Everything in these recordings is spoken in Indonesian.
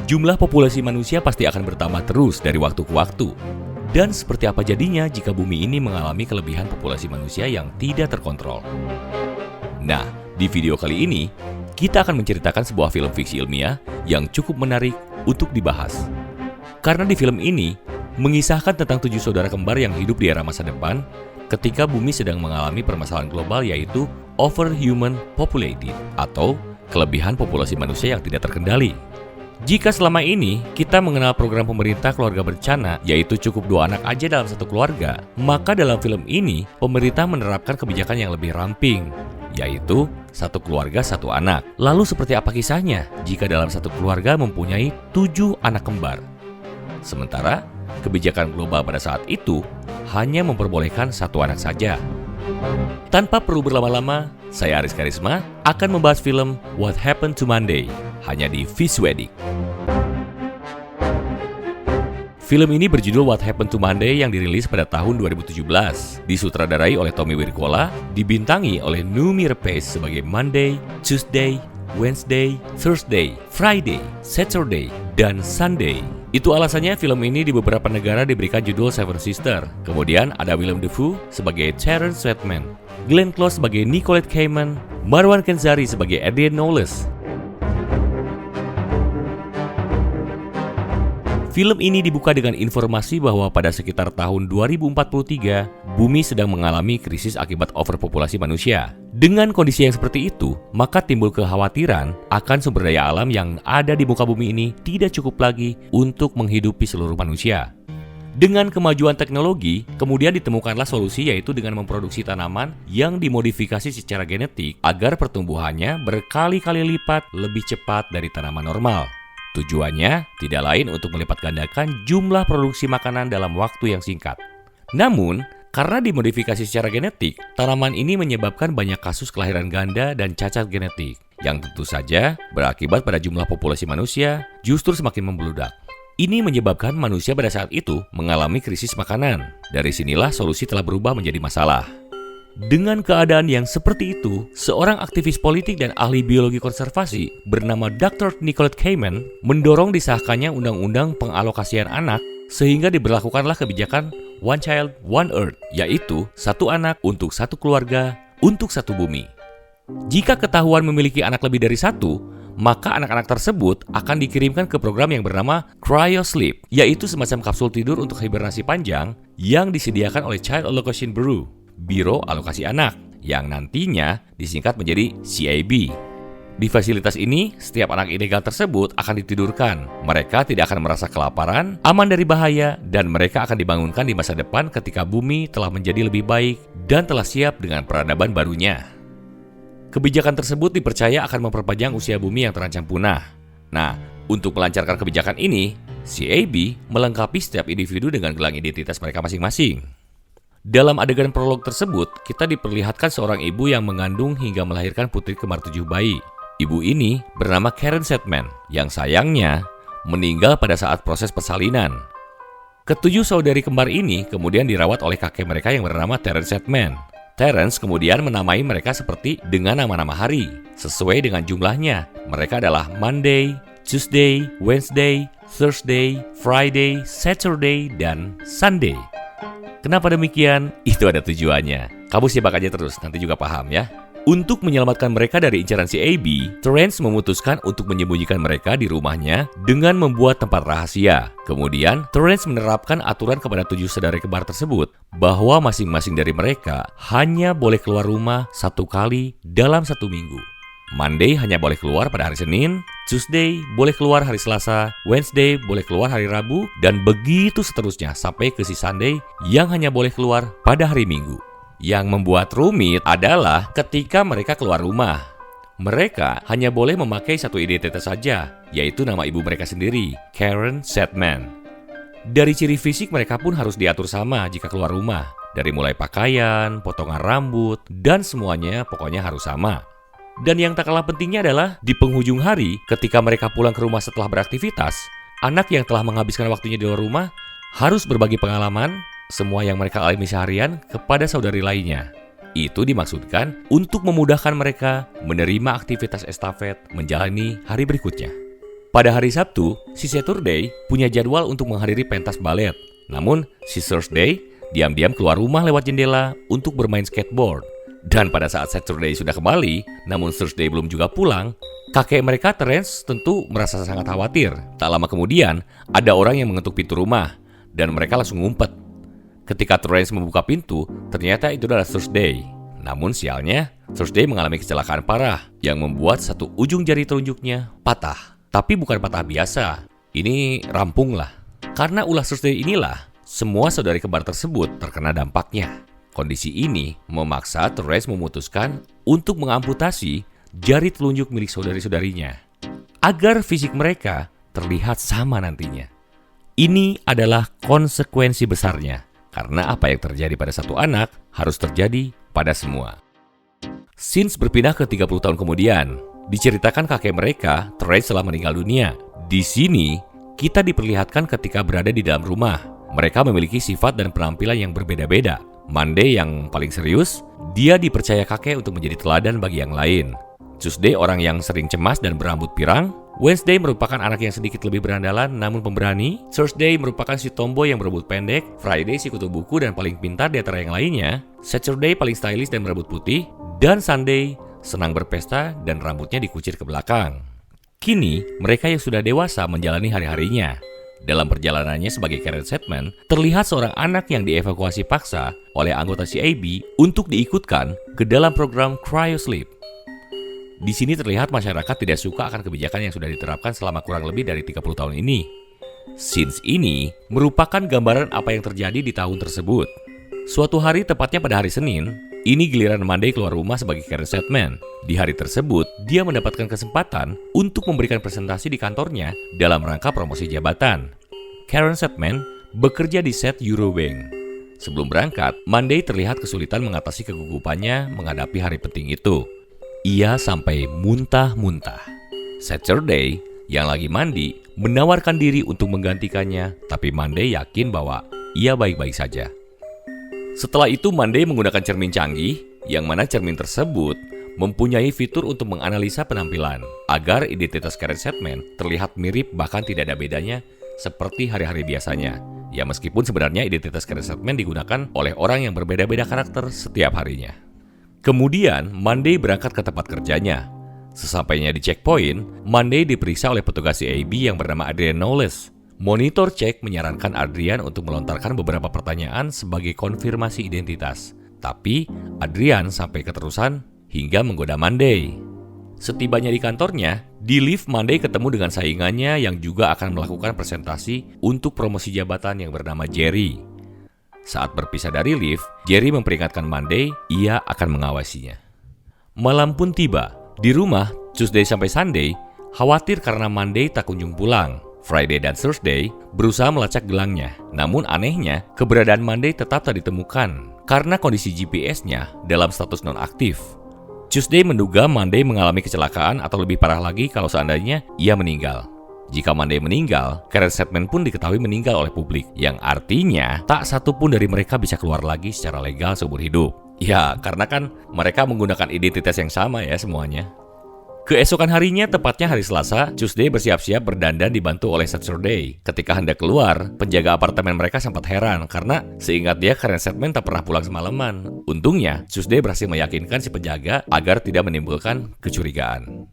Jumlah populasi manusia pasti akan bertambah terus dari waktu ke waktu. Dan seperti apa jadinya jika bumi ini mengalami kelebihan populasi manusia yang tidak terkontrol? Nah, di video kali ini, kita akan menceritakan sebuah film fiksi ilmiah yang cukup menarik untuk dibahas. Karena di film ini, mengisahkan tentang 7 saudara kembar yang hidup di era masa depan ketika bumi sedang mengalami permasalahan global yaitu overhuman populated atau kelebihan populasi manusia yang tidak terkendali. Jika selama ini kita mengenal program pemerintah keluarga berencana, yaitu cukup 2 anak aja dalam satu keluarga, maka dalam film ini pemerintah menerapkan kebijakan yang lebih ramping, yaitu 1 keluarga 1 anak. Lalu seperti apa kisahnya jika dalam satu keluarga mempunyai 7 anak kembar? Sementara kebijakan global pada saat itu hanya memperbolehkan 1 anak saja. Tanpa perlu berlama-lama, saya Aris Karisma akan membahas film What Happened to Monday hanya di Visuedic. Film ini berjudul What Happened to Monday yang dirilis pada tahun 2017. Disutradarai oleh Tommy Wirkola, dibintangi oleh Noomi Rapace sebagai Monday, Tuesday, Wednesday, Thursday, Friday, Saturday, dan Sunday. Itu alasannya film ini di beberapa negara diberikan judul Seven Sisters. Kemudian ada Willem Dafoe sebagai Terrence Sweatman, Glenn Close sebagai Nicolette Kidman, Marwan Kenzari sebagai Adrian Knowles. Film ini dibuka dengan informasi bahwa pada sekitar tahun 2043, bumi sedang mengalami krisis akibat overpopulasi manusia. Dengan kondisi yang seperti itu, maka timbul kekhawatiran akan sumber daya alam yang ada di muka bumi ini tidak cukup lagi untuk menghidupi seluruh manusia. Dengan kemajuan teknologi, kemudian ditemukanlah solusi yaitu dengan memproduksi tanaman yang dimodifikasi secara genetik agar pertumbuhannya berkali-kali lipat lebih cepat dari tanaman normal. Tujuannya tidak lain untuk melipat gandakan jumlah produksi makanan dalam waktu yang singkat. Namun, karena dimodifikasi secara genetik, tanaman ini menyebabkan banyak kasus kelahiran ganda dan cacat genetik, yang tentu saja berakibat pada jumlah populasi manusia justru semakin membludak. Ini menyebabkan manusia pada saat itu mengalami krisis makanan. Dari sinilah solusi telah berubah menjadi masalah. Dengan keadaan yang seperti itu, seorang aktivis politik dan ahli biologi konservasi bernama Dr. Nicolette Kidman mendorong disahkannya Undang-Undang Pengalokasian Anak sehingga diberlakukanlah kebijakan One Child, One Earth, yaitu 1 anak untuk 1 keluarga untuk 1 bumi. Jika ketahuan memiliki anak lebih dari 1, maka anak-anak tersebut akan dikirimkan ke program yang bernama Cryo Sleep, yaitu semacam kapsul tidur untuk hibernasi panjang yang disediakan oleh Child Allocation Bureau, Biro Alokasi Anak, yang nantinya disingkat menjadi CAB. Di fasilitas ini, setiap anak ilegal tersebut akan ditidurkan. Mereka tidak akan merasa kelaparan, aman dari bahaya, dan mereka akan dibangunkan di masa depan ketika bumi telah menjadi lebih baik dan telah siap dengan peradaban barunya. Kebijakan tersebut dipercaya akan memperpanjang usia bumi yang terancam punah. Nah, untuk melancarkan kebijakan ini, CAB melengkapi setiap individu dengan gelang identitas mereka masing-masing. Dalam adegan prolog tersebut, kita diperlihatkan seorang ibu yang mengandung hingga melahirkan putri kembar 7 bayi. Ibu ini bernama Karen Sweatman, yang sayangnya meninggal pada saat proses persalinan. Ketujuh saudari kembar ini kemudian dirawat oleh kakek mereka yang bernama Terrence Sweatman. Terrence kemudian menamai mereka seperti dengan nama-nama hari, sesuai dengan jumlahnya. Mereka adalah Monday, Tuesday, Wednesday, Thursday, Friday, Saturday, dan Sunday. Kenapa demikian? Itu ada tujuannya. Kamu simak aja terus, nanti juga paham ya. Untuk menyelamatkan mereka dari incaran CAB, Terrence memutuskan untuk menyembunyikan mereka di rumahnya dengan membuat tempat rahasia. Kemudian, Terrence menerapkan aturan kepada 7 saudara kembar tersebut bahwa masing-masing dari mereka hanya boleh keluar rumah 1 kali dalam 1 minggu. Monday hanya boleh keluar pada hari Senin, Tuesday boleh keluar hari Selasa, Wednesday boleh keluar hari Rabu, dan begitu seterusnya sampai ke si Sunday yang hanya boleh keluar pada hari Minggu. Yang membuat rumit adalah ketika mereka keluar rumah. Mereka hanya boleh memakai 1 identitas saja, yaitu nama ibu mereka sendiri, Karen Sweatman. Dari ciri fisik mereka pun harus diatur sama jika keluar rumah. Dari mulai pakaian, potongan rambut, dan semuanya pokoknya harus sama. Dan yang tak kalah pentingnya adalah di penghujung hari ketika mereka pulang ke rumah setelah beraktivitas, anak yang telah menghabiskan waktunya di luar rumah harus berbagi pengalaman semua yang mereka alami seharian kepada saudari lainnya. Itu dimaksudkan untuk memudahkan mereka menerima aktivitas estafet menjalani hari berikutnya. Pada hari Sabtu, si Saturday punya jadwal untuk menghadiri pentas balet. Namun, si Thursday diam-diam keluar rumah lewat jendela untuk bermain skateboard. Dan pada saat Saturday sudah kembali, namun Thursday belum juga pulang, kakek mereka Terence tentu merasa sangat khawatir. Tak lama kemudian, ada orang yang mengetuk pintu rumah, dan mereka langsung ngumpet. Ketika Terence membuka pintu, ternyata itu adalah Thursday. Namun sialnya, Thursday mengalami kecelakaan parah yang membuat satu ujung jari telunjuknya patah. Tapi bukan patah biasa, ini rampung lah. Karena ulah Thursday inilah, semua saudari kembar tersebut terkena dampaknya. Kondisi ini memaksa Terence memutuskan untuk mengamputasi jari telunjuk milik saudari-saudarinya agar fisik mereka terlihat sama nantinya. Ini adalah konsekuensi besarnya, karena apa yang terjadi pada satu anak harus terjadi pada semua. Scenes berpindah ke 30 tahun kemudian. Diceritakan kakek mereka, Terence telah meninggal dunia. Di sini, kita diperlihatkan ketika berada di dalam rumah. Mereka memiliki sifat dan penampilan yang berbeda-beda. Monday yang paling serius, dia dipercaya kakek untuk menjadi teladan bagi yang lain. Tuesday orang yang sering cemas dan berambut pirang. Wednesday merupakan anak yang sedikit lebih berandalan namun pemberani. Thursday merupakan si tomboy yang berambut pendek. Friday si kutu buku dan paling pintar di antara yang lainnya. Saturday paling stylish dan berambut putih. Dan Sunday senang berpesta dan rambutnya dikucir ke belakang. Kini, mereka yang sudah dewasa menjalani hari-harinya. Dalam perjalanannya sebagai Karen Sedman, terlihat seorang anak yang dievakuasi paksa oleh anggota CAB untuk diikutkan ke dalam program Cryosleep. Di sini terlihat masyarakat tidak suka akan kebijakan yang sudah diterapkan selama kurang lebih dari 30 tahun ini. Scenes ini merupakan gambaran apa yang terjadi di tahun tersebut. Suatu hari, tepatnya pada hari Senin, ini giliran Monday keluar rumah sebagai Karen Sedman. Di hari tersebut, dia mendapatkan kesempatan untuk memberikan presentasi di kantornya dalam rangka promosi jabatan. Karen Sedman bekerja di set Eurobank. Sebelum berangkat, Monday terlihat kesulitan mengatasi kegugupannya menghadapi hari penting itu. Ia sampai muntah-muntah. Saturday, yang lagi mandi, menawarkan diri untuk menggantikannya, tapi Monday yakin bahwa ia baik-baik saja. Setelah itu, Monday menggunakan cermin canggih, yang mana cermin tersebut mempunyai fitur untuk menganalisa penampilan, agar identitas Karen Sedman terlihat mirip bahkan tidak ada bedanya seperti hari-hari biasanya. Ya meskipun sebenarnya identitas Karen Sedman digunakan oleh orang yang berbeda-beda karakter setiap harinya. Kemudian, Monday berangkat ke tempat kerjanya. Sesampainya di checkpoint, Monday diperiksa oleh petugas CAB yang bernama Adrian Knowles. Monitor cek menyarankan Adrian untuk melontarkan beberapa pertanyaan sebagai konfirmasi identitas. Tapi, Adrian sampai keterusan hingga menggoda Monday. Setibanya di kantornya, di lift Monday ketemu dengan saingannya yang juga akan melakukan presentasi untuk promosi jabatan yang bernama Jerry. Saat berpisah dari lift, Jerry memperingatkan Monday ia akan mengawasinya. Malam pun tiba. Di rumah, Tuesday sampai Sunday khawatir karena Monday tak kunjung pulang. Friday dan Thursday berusaha melacak gelangnya. Namun anehnya, keberadaan Monday tetap tak ditemukan karena kondisi GPS-nya dalam status nonaktif. Tuesday menduga Monday mengalami kecelakaan atau lebih parah lagi kalau seandainya ia meninggal. Jika Monday meninggal, Karen Sedman pun diketahui meninggal oleh publik, yang artinya tak satu pun dari mereka bisa keluar lagi secara legal seumur hidup. Ya, karena kan mereka menggunakan identitas yang sama ya semuanya. Keesokan harinya, tepatnya hari Selasa, Tuesday bersiap-siap berdandan dibantu oleh Saturday. Ketika hendak keluar, penjaga apartemen mereka sempat heran karena seingat dia Karen Sedman tak pernah pulang semalaman. Untungnya, Tuesday berhasil meyakinkan si penjaga agar tidak menimbulkan kecurigaan.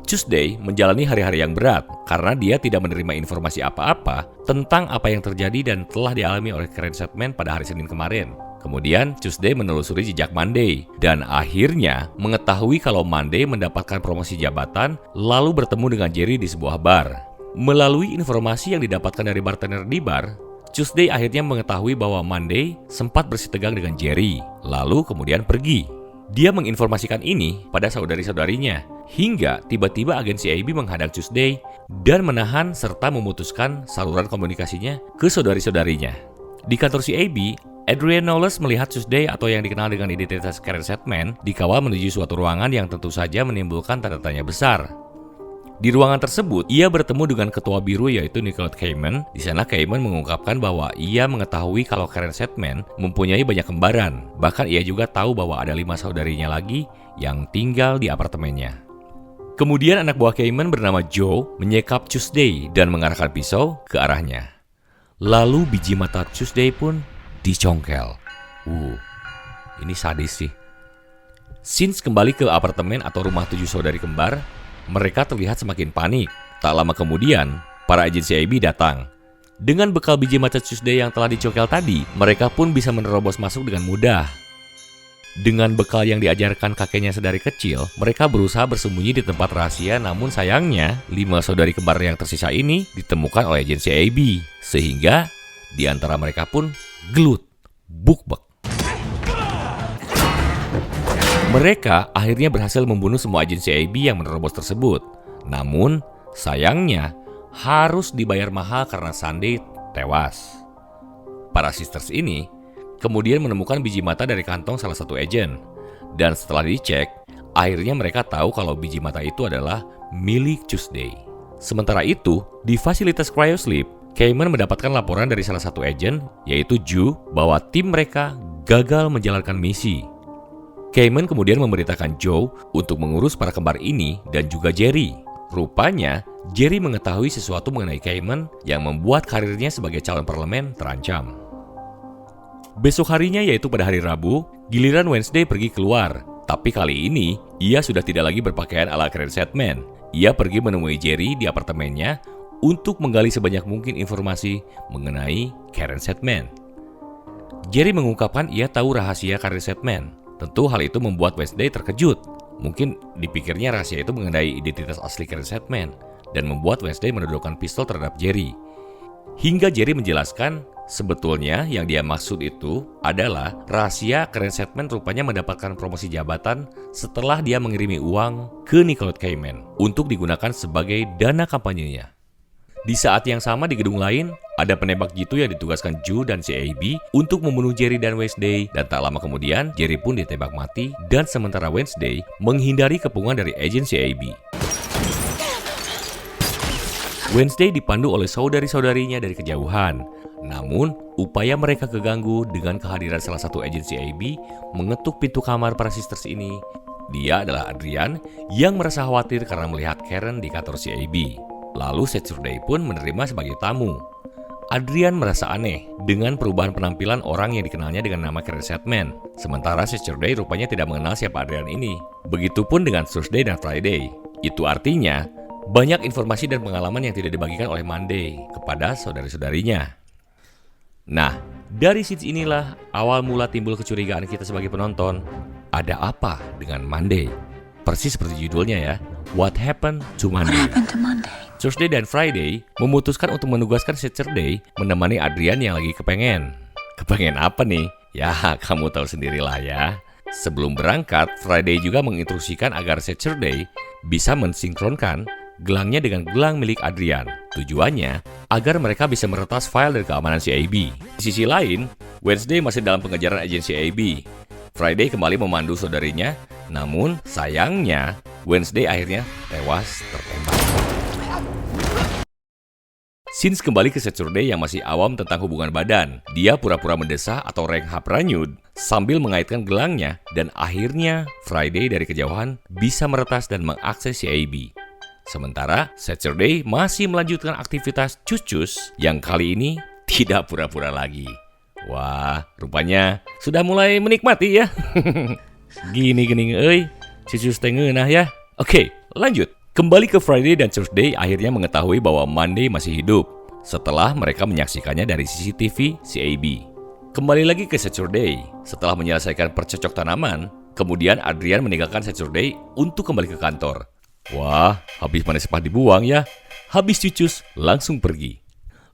Tuesday menjalani hari-hari yang berat karena dia tidak menerima informasi apa-apa tentang apa yang terjadi dan telah dialami oleh Karen Sedman pada hari Senin kemarin. Kemudian Tuesday menelusuri jejak Monday dan akhirnya mengetahui kalau Monday mendapatkan promosi jabatan lalu bertemu dengan Jerry di sebuah bar. Melalui informasi yang didapatkan dari bartender di bar, Tuesday akhirnya mengetahui bahwa Monday sempat bersitegang dengan Jerry, lalu kemudian pergi. Dia menginformasikan ini pada saudari-saudarinya, hingga tiba-tiba agen CAB menghadang Tuesday dan menahan serta memutuskan saluran komunikasinya ke saudari-saudarinya. Di kantor CAB, Adrian Knowles melihat Tuesday atau yang dikenal dengan identitas Karen Sedman dikawal menuju suatu ruangan yang tentu saja menimbulkan tanda tanya besar. Di ruangan tersebut, ia bertemu dengan ketua biru yaitu Nicole Kamen. Di sana Kamen mengungkapkan bahwa ia mengetahui kalau Karen Sedman mempunyai banyak kembaran. Bahkan ia juga tahu bahwa ada 5 saudarinya lagi yang tinggal di apartemennya. Kemudian anak buah Cayman bernama Joe menyekap Tuesday dan mengarahkan pisau ke arahnya. Lalu biji mata Tuesday pun dicongkel. Ini sadis sih. Since kembali ke apartemen atau rumah 7 saudari kembar, mereka terlihat semakin panik. Tak lama kemudian, para agen CIB datang. Dengan bekal biji mata Tuesday yang telah dicongkel tadi, mereka pun bisa menerobos masuk dengan mudah. Dengan bekal yang diajarkan kakeknya sedari kecil, mereka berusaha bersembunyi di tempat rahasia, namun sayangnya 5 saudari kembar yang tersisa ini ditemukan oleh agen CIB, sehingga di antara mereka pun gelut, bukbek. Mereka akhirnya berhasil membunuh semua agen CIB yang menerobos tersebut. Namun, sayangnya harus dibayar mahal karena Sunday tewas. Para sisters ini kemudian menemukan biji mata dari kantong salah satu agen. Dan setelah dicek, akhirnya mereka tahu kalau biji mata itu adalah milik Tuesday. Sementara itu, di fasilitas cryosleep, Cayman mendapatkan laporan dari salah satu agen, yaitu Ju, bahwa tim mereka gagal menjalankan misi. Cayman kemudian memberitakan Joe untuk mengurus para kembar ini dan juga Jerry. Rupanya, Jerry mengetahui sesuatu mengenai Cayman yang membuat karirnya sebagai calon parlemen terancam. Besok harinya, yaitu pada hari Rabu, giliran Wednesday pergi keluar. Tapi kali ini, ia sudah tidak lagi berpakaian ala Karen Sedman. Ia pergi menemui Jerry di apartemennya untuk menggali sebanyak mungkin informasi mengenai Karen Sedman. Jerry mengungkapkan ia tahu rahasia Karen Sedman. Tentu hal itu membuat Wednesday terkejut. Mungkin dipikirnya rahasia itu mengenai identitas asli Karen Sedman dan membuat Wednesday menodongkan pistol terhadap Jerry. Hingga Jerry menjelaskan, sebetulnya yang dia maksud itu adalah rahasia Karen Sedman rupanya mendapatkan promosi jabatan setelah dia mengirimi uang ke Nicole Cayman untuk digunakan sebagai dana kampanyenya. Di saat yang sama di gedung lain, ada penembak jitu yang ditugaskan Ju dan CIB untuk membunuh Jerry dan Wednesday, dan tak lama kemudian Jerry pun ditembak mati dan sementara Wednesday menghindari kepungan dari agen CIB. Wednesday dipandu oleh saudari-saudarinya dari kejauhan. Namun, upaya mereka keganggu dengan kehadiran salah satu agen CIB mengetuk pintu kamar para sisters ini. Dia adalah Adrian yang merasa khawatir karena melihat Karen di kantor CIB. Lalu Saturday pun menerima sebagai tamu. Adrian merasa aneh dengan perubahan penampilan orang yang dikenalnya dengan nama Karen Sedman. Sementara Saturday rupanya tidak mengenal siapa Adrian ini. Begitupun dengan Thursday dan Friday. Itu artinya, banyak informasi dan pengalaman yang tidak dibagikan oleh Monday kepada saudari-saudarinya. Nah, dari sisi inilah awal mula timbul kecurigaan kita sebagai penonton. Ada apa dengan Monday? Persis seperti judulnya ya, What Happened to Monday? Thursday dan Friday memutuskan untuk menugaskan Saturday menemani Adrian yang lagi kepengen. Kepengen apa nih? Ya, kamu tahu sendirilah ya. Sebelum berangkat, Friday juga menginstruksikan agar Saturday bisa mensinkronkan gelangnya dengan gelang milik Adrian. Tujuannya agar mereka bisa meretas file dari keamanan CIB. Di sisi lain, Wednesday masih dalam pengejaran agen CIB. Friday kembali memandu saudarinya, namun sayangnya Wednesday akhirnya tewas tertembak. Since kembali ke Saturday yang masih awam tentang hubungan badan. Dia pura-pura mendesah atau renghap ranyut sambil mengaitkan gelangnya, dan akhirnya Friday dari kejauhan bisa meretas dan mengakses CIB. Sementara Saturday masih melanjutkan aktivitas cucus yang kali ini tidak pura-pura lagi. Wah, rupanya sudah mulai menikmati ya. Gini-gini euy, cucus teh ngeunah ya. Oke, lanjut. Kembali ke Friday dan Thursday akhirnya mengetahui bahwa Monday masih hidup setelah mereka menyaksikannya dari CCTV CIB. Kembali lagi ke Saturday. Setelah menyelesaikan percocok tanaman, kemudian Adrian meninggalkan Saturday untuk kembali ke kantor. Wah, habis manis sepah dibuang ya. Habis cucus, langsung pergi.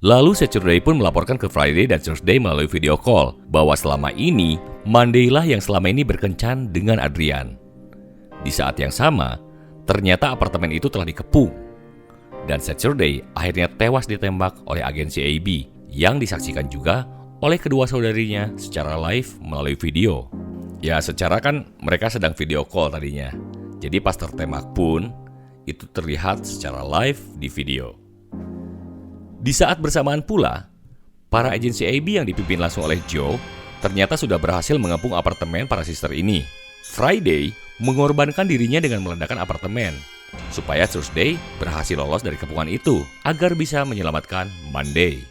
Lalu Saturday pun melaporkan ke Friday dan Thursday melalui video call bahwa selama ini Monday lah yang selama ini berkencan dengan Adrian. Di saat yang sama, ternyata apartemen itu telah dikepung. Dan Saturday akhirnya tewas ditembak oleh agen CIB yang disaksikan juga oleh kedua saudarinya secara live melalui video. Ya, secara kan mereka sedang video call tadinya. Jadi pas tertembak pun, itu terlihat secara live di video. Di saat bersamaan pula, para agen CIB yang dipimpin langsung oleh Joe ternyata sudah berhasil mengepung apartemen para sister ini. Friday mengorbankan dirinya dengan meledakkan apartemen. supaya Thursday berhasil lolos dari kepungan itu agar bisa menyelamatkan Monday.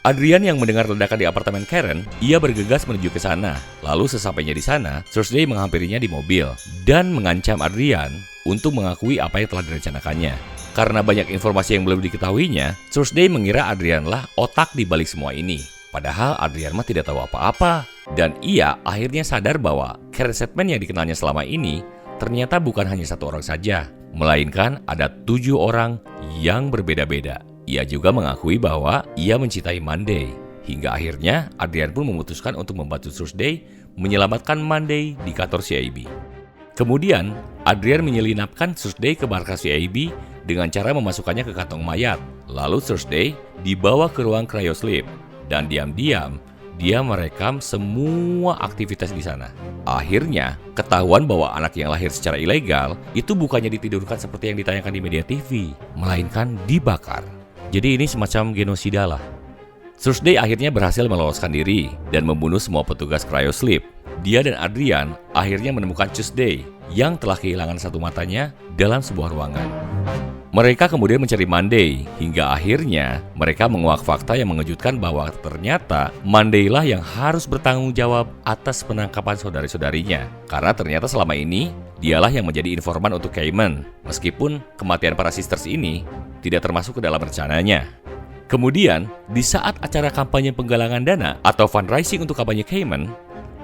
Adrian yang mendengar ledakan di apartemen Karen, ia bergegas menuju ke sana. Lalu sesampainya di sana, Thursday menghampirinya di mobil dan mengancam Adrian untuk mengakui apa yang telah direncanakannya. Karena banyak informasi yang belum diketahuinya, Thursday mengira Adrianlah otak di balik semua ini. Padahal Adrian mah tidak tahu apa-apa. Dan ia akhirnya sadar bahwa Karen Sedman yang dikenalnya selama ini ternyata bukan hanya satu orang saja, melainkan ada 7 orang yang berbeda-beda. Ia juga mengakui bahwa ia mencintai Monday. Hingga akhirnya Adrian pun memutuskan untuk membantu Thursday menyelamatkan Monday di kantor CIB. Kemudian Adrian menyelinapkan Thursday ke markas CIB dengan cara memasukkannya ke kantong mayat. Lalu Thursday dibawa ke ruang cryosleep dan diam-diam dia merekam semua aktivitas di sana. Akhirnya ketahuan bahwa anak yang lahir secara ilegal itu bukannya ditidurkan seperti yang ditayangkan di media TV, melainkan dibakar. Jadi ini semacam genosida lah. Thursday akhirnya berhasil meloloskan diri dan membunuh semua petugas cryosleep. Dia dan Adrian akhirnya menemukan Tuesday yang telah kehilangan satu matanya dalam sebuah ruangan. Mereka kemudian mencari Monday hingga akhirnya mereka menguak fakta yang mengejutkan bahwa ternyata Monday lah yang harus bertanggung jawab atas penangkapan saudari-saudarinya. Karena ternyata selama ini dialah yang menjadi informan untuk Cayman, meskipun kematian para sisters ini tidak termasuk ke dalam rencananya. Kemudian, di saat acara kampanye penggalangan dana atau fundraising untuk kampanye Cayman,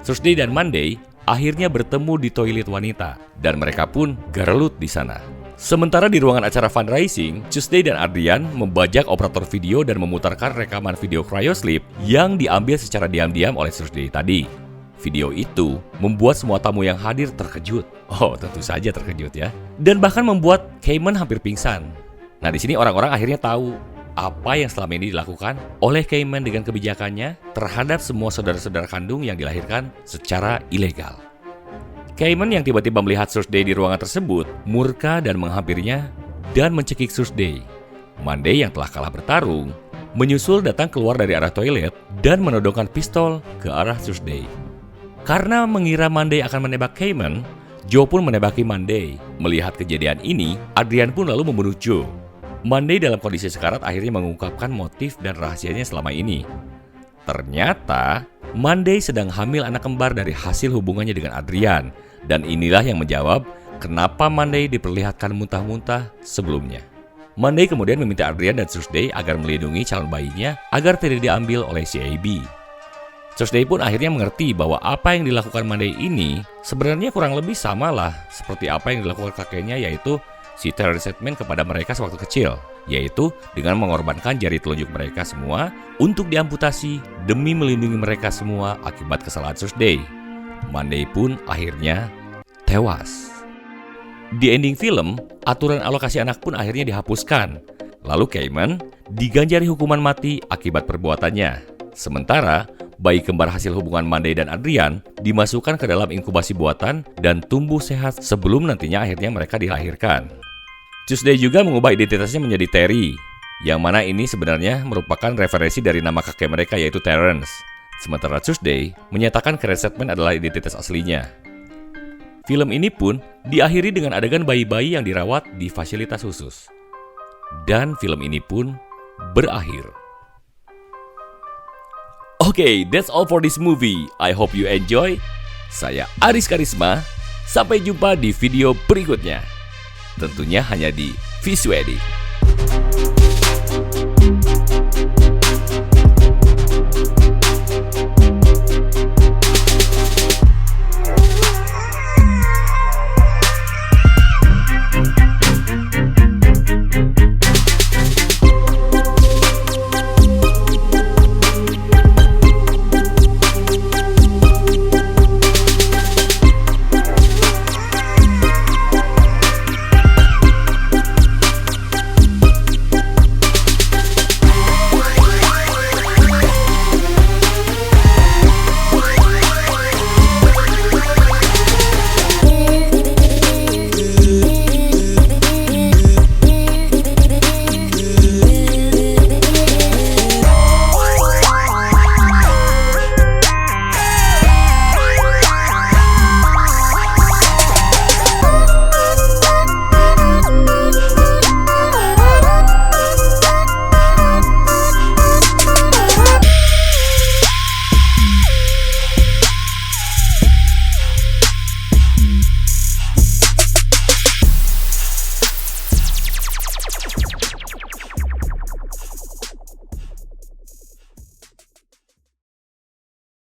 Thursday dan Monday akhirnya bertemu di toilet wanita dan mereka pun gerelut di sana. Sementara di ruangan acara fundraising, Tuesday dan Adrian membajak operator video dan memutarkan rekaman video cryosleep yang diambil secara diam-diam oleh Thursday tadi. Video itu membuat semua tamu yang hadir terkejut. Oh, tentu saja terkejut ya. Dan bahkan membuat Cayman hampir pingsan. Nah, di sini orang-orang akhirnya tahu apa yang selama ini dilakukan oleh Cayman dengan kebijakannya terhadap semua saudara-saudara kandung yang dilahirkan secara ilegal. Cayman yang tiba-tiba melihat Thursday di ruangan tersebut murka dan menghampirinya dan mencekik Thursday. Monday yang telah kalah bertarung menyusul datang keluar dari arah toilet dan menodongkan pistol ke arah Thursday. Karena mengira Monday akan menembak Cayman, Joe pun menembaki Monday. Melihat kejadian ini, Adrian pun lalu membunuh Joe. Monday dalam kondisi sekarat akhirnya mengungkapkan motif dan rahasianya selama ini. Ternyata Monday sedang hamil anak kembar dari hasil hubungannya dengan Adrian. Dan inilah yang menjawab kenapa Monday diperlihatkan muntah-muntah sebelumnya. Monday kemudian meminta Adrian dan Thursday agar melindungi calon bayinya agar tidak diambil oleh CIB. Thursday pun akhirnya mengerti bahwa apa yang dilakukan Monday ini sebenarnya kurang lebih sama lah seperti apa yang dilakukan kakeknya, yaitu si Terry Sedman kepada mereka sewaktu kecil, yaitu dengan mengorbankan jari telunjuk mereka semua untuk diamputasi demi melindungi mereka semua akibat kesalahan Thursday. Monday pun akhirnya tewas. Di ending film, aturan alokasi anak pun akhirnya dihapuskan. Lalu Cayman diganjari hukuman mati akibat perbuatannya. Sementara bayi kembar hasil hubungan Monday dan Adrian dimasukkan ke dalam inkubasi buatan dan tumbuh sehat sebelum nantinya akhirnya mereka dilahirkan. Tuesday juga mengubah identitasnya menjadi Terry, yang mana ini sebenarnya merupakan referensi dari nama kakek mereka yaitu Terrence. Sementara Tuesday menyatakan Karen Sedman adalah identitas aslinya. Film ini pun diakhiri dengan adegan bayi-bayi yang dirawat di fasilitas khusus. Dan film ini pun berakhir. Oke, that's all for this movie. I hope you enjoy. Saya Aris Karisma. Sampai jumpa di video berikutnya. Tentunya hanya di Visuedi.